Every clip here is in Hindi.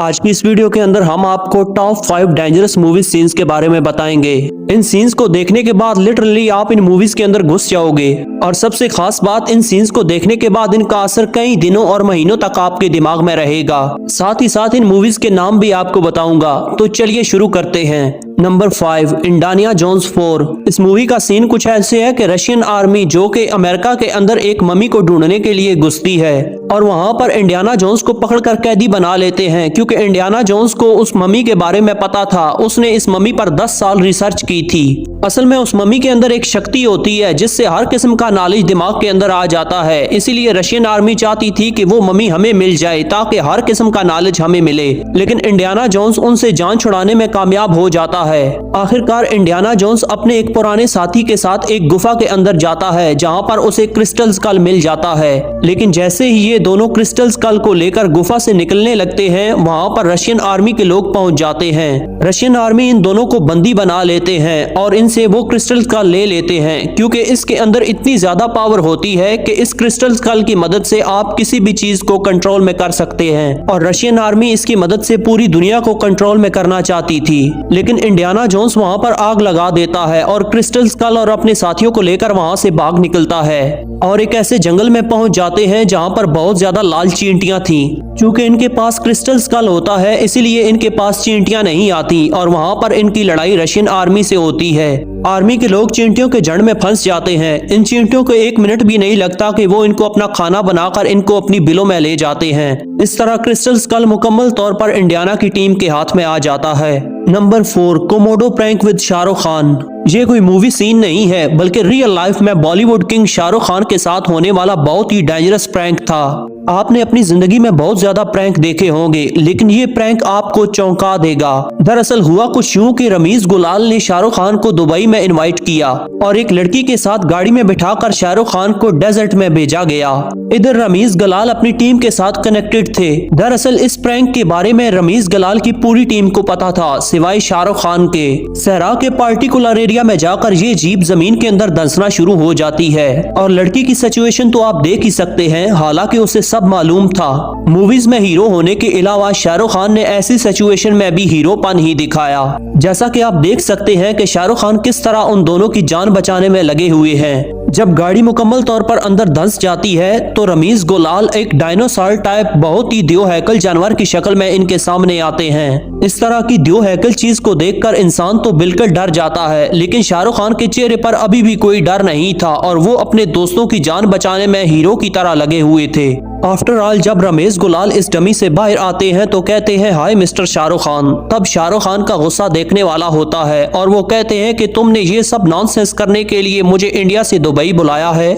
आज की इस वीडियो के अंदर हम आपको टॉप 5 डेंजरस मूवी सीन्स के बारे में बताएंगे। इन सीन्स को देखने के बाद लिटरली आप इन मूवीज के अंदर घुस जाओगे और सबसे खास बात, इन सीन्स को देखने के बाद इनका असर कई दिनों और महीनों तक आपके दिमाग में रहेगा। साथ ही साथ इन मूवीज के नाम भी आपको बताऊंगा। तो चलिए शुरू करते हैं। Number 5, Indiana Jones 4। इस मूवी का सीन कुछ ऐसे है कि रशियन आर्मी जो कि अमेरिका के अंदर एक मम्मी को ढूंढने के लिए घुसती है और वहां पर इंडियाना जोन्स को पकड़कर कैदी बना लेते हैं, क्योंकि इंडियाना जोन्स को उस मम्मी के बारे में पता था। उसने इस मम्मी पर 10 साल रिसर्च की थी। असल में उस मम्मी के अंदर एक शक्ति होती है जिससे हर किस्म का नॉलेज दिमाग के अंदर आ जाता है। इसीलिए रशियन आर्मी चाहती थी कि वो मम्मी हमें मिल जाए ताकि हर किस्म का नॉलेज हमें मिले, लेकिन इंडियाना जोन्स उनसे जान छुड़ाने में कामयाब हो जाता है। आखिरकार इंडियाना जोन्स अपने एक पुराने साथी के साथ एक गुफा के अंदर जाता है जहां पर उसे क्रिस्टल स्कल मिल जाता है। लेकिन जैसे ही ये दोनों क्रिस्टल स्कल को लेकर गुफा से निकलने लगते हैं, वहां पर रशियन आर्मी के लोग पहुंच जाते हैं। रशियन आर्मी इन दोनों को बंदी बना लेते हैं और इनसे वो क्रिस्टल स्कल ले लेते हैं, क्योंकि इसके अंदर इतनी ज्यादा पावर होती है कि इस क्रिस्टल स्कल की मदद से आप किसी भी चीज को कंट्रोल में कर सकते हैं। और रशियन आर्मी इसकी मदद से पूरी दुनिया को कंट्रोल में करना चाहती थी, लेकिन इंडियाना जोन्स वहां पर आग लगा देता है और क्रिस्टल स्कल और अपने साथियों को लेकर वहां से भाग निकलता है और एक ऐसे जंगल में पहुंच जाते हैं जहां पर बहुत ज्यादा लाल चींटियां थीं। चूंकि इनके पास क्रिस्टल स्कल होता है, इसीलिए इनके पास चींटियां नहीं आती और वहां पर इनकी लड़ाई रशियन आर्मी से होती है। आर्मी के लोग चींटियों के झुंड में फंस जाते हैं। इन चींटियों को 1 मिनट भी नहीं लगता कि वो इनको अपना खाना बनाकर इनको अपनी बिलों में ले जाते हैं। इस तरह क्रिस्टल स्कल मुकम्मल तौर पर इंडियाना की टीम के हाथ में आ जाता है। Number 4, Komodo prank with Shahrukh Khan. ये कोई मूवी सीन नहीं है, बल्कि रियल लाइफ में बॉलीवुड किंग शाहरुख खान के साथ होने वाला बहुत ही डेंजरस प्रैंक था। आपने अपनी जिंदगी में बहुत ज्यादा प्रैंक देखे होंगे, लेकिन ये प्रैंक आपको चौंका देगा। दरअसल हुआ कुछ यूं कि रमीज गुलाल ने शाहरुख खान को दुबई में इनवाइट किया और एक लड़की के साथ गाड़ी में बिठाकर शाहरुख खान को डेजर्ट में भेजा गया। इधर रमीज गुलाल अपनी टीम के साथ कनेक्टेड थे। दरअसल इस प्रैंक के बारे में रमीज गुलाल की पूरी टीम को पता था, सिवाय शाहरुख खान के। सहरा के पार्टिकुलर एरिया में जाकर ये जीप जमीन के अंदर धंसना शुरू हो जाती है और लड़की की सिचुएशन तो आप देख ही सकते हैं। हालांकि उसे सब मालूम था। मूवीज में हीरो होने के अलावा शाहरुख खान ने ऐसी सिचुएशन में भी हीरोपन ही दिखाया। जैसा कि आप देख सकते हैं कि शाहरुख खान किस तरह उन दोनों की जान बचाने में लगे हुए हैं। जब गाड़ी मुकम्मल तौर पर अंदर धंस जाती है तो रमीज गुलाल एक डायनासोर टाइप बहुत ही द्योहैकल जानवर की शक्ल में इनके सामने आते हैं। इस तरह की द्योहैकल चीज को देखकर इंसान तो बिल्कुल डर जाता है, लेकिन शाहरुख खान के चेहरे पर अभी भी कोई डर नहीं था और वो अपने दोस्तों की जान बचाने में हीरो की तरह लगे हुए थे। आफ्टर ऑल जब रमेश गुलाल इस डमी से बाहर आते हैं तो कहते हैं हाय मिस्टर शाहरुख खान। तब शाहरुख खान का गुस्सा देखने वाला होता है और वो कहते हैं कि तुमने ये सब नॉनसेंस करने के लिए मुझे इंडिया से दुबई बुलाया है।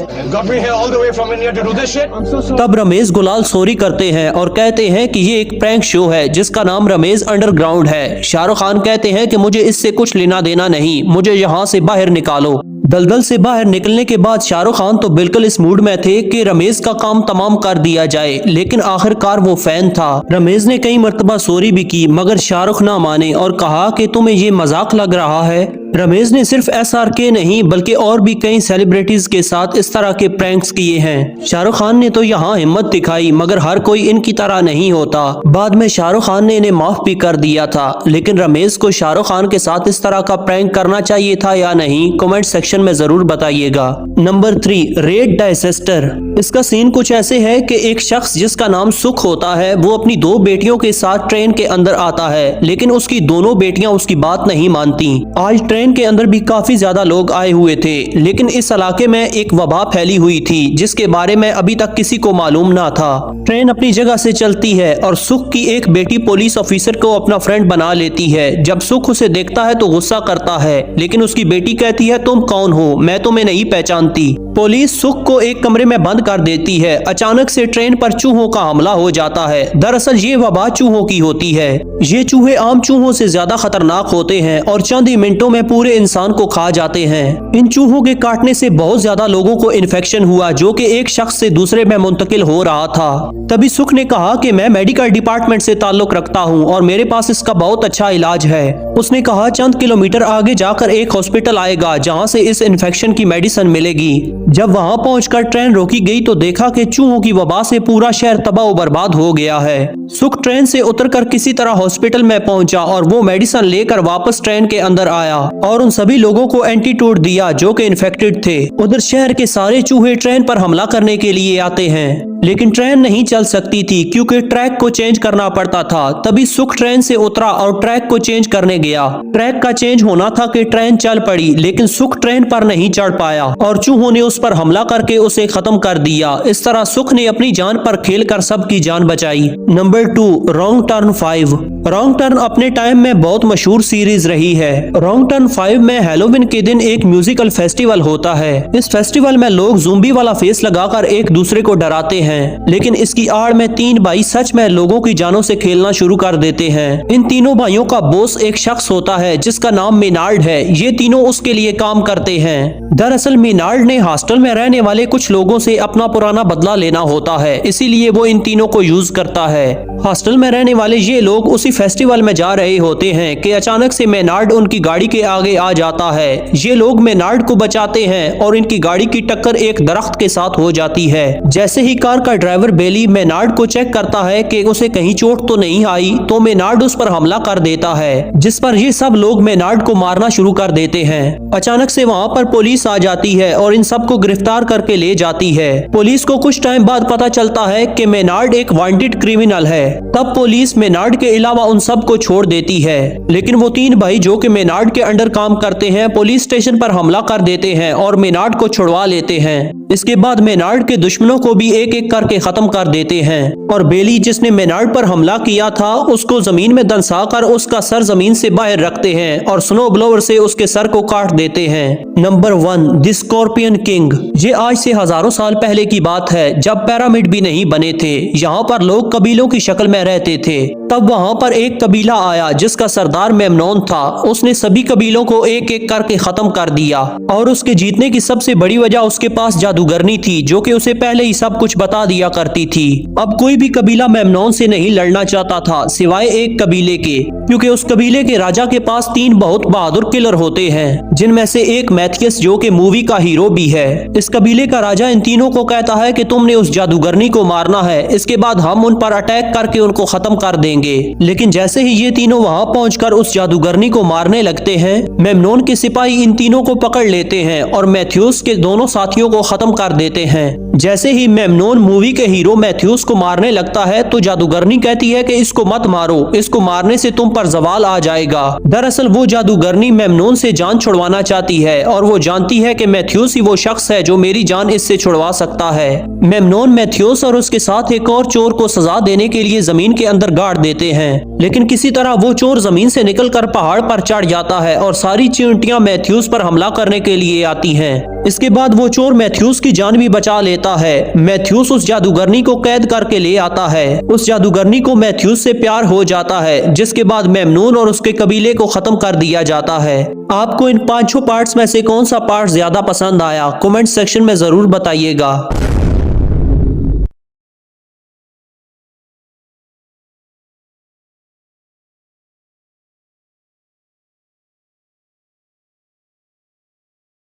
तब रमेश गुलाल सॉरी करते हैं और कहते हैं कि ये एक प्रैंक शो है जिसका नाम रमेश अंडरग्राउंड है। शाहरुख खान कहते हैं कि मुझे इससे कुछ लेना देना नहीं, मुझे यहाँ से बाहर निकालो। दलदल से बाहर निकलने के बाद शाहरुख खान तो बिल्कुल इस मूड में थे कि रमेश का काम तमाम कर दिया जाए, लेकिन आखिरकार वो फैन था। रमेश ने कई मर्तबा सॉरी भी की, मगर शाहरुख ना माने और कहा कि तुम्हें ये मजाक लग रहा है। रमेश ने सिर्फ SRK नहीं बल्कि और भी कई सेलिब्रिटीज के साथ इस तरह के प्रैंक्स किए हैं। शाहरुख खान ने तो यहाँ हिम्मत दिखाई, मगर हर कोई इनकी तरह नहीं होता। बाद में शाहरुख खान ने इन्हें माफ भी कर दिया था, लेकिन रमेश को शाहरुख खान के साथ इस तरह का प्रैंक करना चाहिए था या नहीं, कमेंट सेक्शन में जरूर बताइएगा। Number 3, red disaster. इसका सीन कुछ ऐसे है कि एक शख्स जिसका नाम सुख होता है वो अपनी 2 बेटियों के साथ ट्रेन के अंदर आता है, लेकिन उसकी दोनों बेटियां उसकी बात नहीं मानती। आज ट्रेन के अंदर भी काफी ज्यादा लोग आए हुए थे, लेकिन इस इलाके में एक वबा फैली हुई थी जिसके बारे में अभी तक किसी को मालूम ना था। ट्रेन अपनी जगह से चलती है और सुख की एक बेटी पुलिस ऑफिसर को अपना फ्रेंड बना लेती है। जब सुख उसे देखता है तो गुस्सा करता है, लेकिन उसकी बेटी कहती है तुम कौन हो, मैं तुम्हें नहीं पहचानती। पुलिस सुख को एक कमरे में बंद कर देती है। अचानक से ट्रेन पर चूहों का हमला हो जाता है। दरअसल ये वबा चूहों की होती है। ये चूहे आम चूहों से ज्यादा खतरनाक होते हैं और चंद ही मिनटों में पूरे इंसान को खा जाते हैं। इन चूहों के काटने से बहुत ज्यादा लोगों को इन्फेक्शन हुआ, जो कि एक शख्स से दूसरे में मुंतकिल हो रहा था। तभी सुख ने कहा कि मैं मेडिकल डिपार्टमेंट से ताल्लुक रखता हूँ और मेरे पास इसका बहुत अच्छा इलाज है। उसने कहा चंद किलोमीटर आगे जाकर एक हॉस्पिटल आएगा जहाँ से इस इन्फेक्शन की मेडिसिन मिलेगी। जब वहाँ पहुंचकर ट्रेन रोकी गई तो देखा कि चूहों की वबा से पूरा शहर तबाह बर्बाद हो गया है। सुख ट्रेन से उतरकर किसी तरह हॉस्पिटल में पहुंचा और वो मेडिसिन लेकर वापस ट्रेन के अंदर आया और उन सभी लोगों को एंटीटोड दिया जो कि इन्फेक्टेड थे। उधर शहर के सारे चूहे ट्रेन पर हमला करने के लिए आते हैं, लेकिन ट्रेन नहीं चल सकती थी क्योंकि ट्रैक को चेंज करना पड़ता था। तभी सुख ट्रेन से उतरा और ट्रैक को चेंज करने गया। ट्रैक का चेंज होना था कि ट्रेन चल पड़ी, लेकिन सुख ट्रेन पर नहीं चढ़ पाया और चूहों ने उस पर हमला करके उसे खत्म कर दिया। इस तरह सुख ने अपनी जान पर खेलकर सबकी जान बचाई। Number 2, wrong turn 5। Wrong turn अपने टाइम में बहुत मशहूर सीरीज रही है। रॉन्ग टर्न 5 में हैलोवीन के दिन एक म्यूजिकल फेस्टिवल होता है। इस फेस्टिवल में लोग ज़ोंबी वाला फेस लगाकर एक दूसरे को डराते हैं, लेकिन इसकी आड़ में 3 भाई सच में लोगों की जानों से खेलना शुरू कर देते हैं। इन तीनों भाइयों का बॉस एक शख्स होता है जिसका नाम मेनार्ड है। ये तीनों उसके लिए काम करते हैं। दरअसल मेनार्ड ने हॉस्टल में रहने वाले कुछ लोगों से अपना पुराना बदला लेना होता है, इसीलिए वो इन तीनों को यूज करता है। हॉस्टल में रहने वाले ये लोग उसी फेस्टिवल में जा रहे होते हैं कि अचानक से मेनार्ड उनकी गाड़ी के आगे आ जाता है। ये लोग मेनार्ड को बचाते हैं और इनकी गाड़ी की टक्कर एक दरख्त के साथ हो जाती है। जैसे ही कार का ड्राइवर बेली मेनार्ड को चेक करता है कि उसे कहीं चोट तो नहीं आई, तो मेनार्ड उस पर हमला कर देता है, जिस पर ये सब लोग मेनार्ड को मारना शुरू कर देते हैं। अचानक से वहाँ पर पुलिस आ जाती है और इन सबको गिरफ्तार करके ले जाती है। पुलिस को कुछ टाइम बाद पता चलता है कि मेनार्ड एक वांटेड क्रिमिनल है। तब पुलिस मेनार्ड के अलावा उन सब को छोड़ देती है, लेकिन वो 3 भाई जो कि मेनार्ड के अंडर काम करते हैं पुलिस स्टेशन पर हमला कर देते हैं और मेनार्ड को छुड़वा लेते हैं। इसके बाद मेनार्ड के दुश्मनों को भी एक एक करके खत्म कर देते हैं और बेली जिसने मेनार्ड पर हमला किया था उसको जमीन में दंसाकर उसका सर जमीन से बाहर रखते हैं और स्नो ब्लोवर से उसके सर को काट देते हैं। Number 1, the scorpion king. ये आज से हजारों साल पहले की बात है, जब पिरामिड भी नहीं बने थे। यहाँ पर लोग कबीलों की शक्ल में रहते थे। तब वहाँ पर एक कबीला आया जिसका सरदार मेमनोन था। उसने सभी कबीलों को एक एक करके खत्म कर दिया और उसके जीतने की सबसे बड़ी वजह उसके पास जादूगरनी थी जो कि उसे पहले ही सब कुछ बता दिया करती थी। अब कोई भी कबीला मेमनोन से नहीं लड़ना चाहता था सिवाय एक कबीले के, क्योंकि उस कबीले के राजा के पास 3 बहुत बहादुर किलर होते हैं, जिनमें से एक मैथियस जो कि मूवी का हीरो भी है। इस कबीले का राजा इन तीनों को कहता है कि तुमने उस जादूगरनी को मारना है, इसके बाद हम उन पर अटैक करके उनको खत्म कर देंगे। लेकिन जैसे ही ये तीनों वहाँ पहुंचकर उस जादूगरनी को मारने लगते हैं, मेमनोन के सिपाही इन तीनों को पकड़ लेते हैं और मैथ्यूस के दोनों साथियों को खत्म कर देते हैं। जैसे ही मेमनोन मूवी के हीरो मैथ्यूस को मारने लगता है तो जादूगरनी कहती है कि इसको मत मारो, इसको मारने से तुम पर जवाल आ जाएगा। दरअसल वो जादूगरनी मेमनोन से जान छुड़वाना चाहती है और वो जानती है कि मैथ्यूस ही वो शख्स है जो मेरी जान इससे छुड़वा सकता है। मेमनोन मैथ्यूस और उसके साथ एक और चोर को सजा देने के लिए जमीन के अंदर गाड़ देते हैं, लेकिन किसी तरह वो चोर जमीन से निकलकर पहाड़ पर चढ़ जाता है और सारी चींटियां मैथ्यूस पर हमला करने के लिए आती हैं। इसके बाद वो चोर मैथ्यूस की जान भी बचा लेता है। मैथ्यूस उस जादूगरनी को कैद करके ले आता है। उस जादूगरनी को मैथ्यूस से प्यार हो जाता है, जिसके बाद मेमनून और उसके कबीले को खत्म कर दिया जाता है। आपको इन 5 पार्ट्स में से कौन सा पार्ट ज्यादा पसंद आया? कमेंट सेक्शन में जरूर बताइएगा।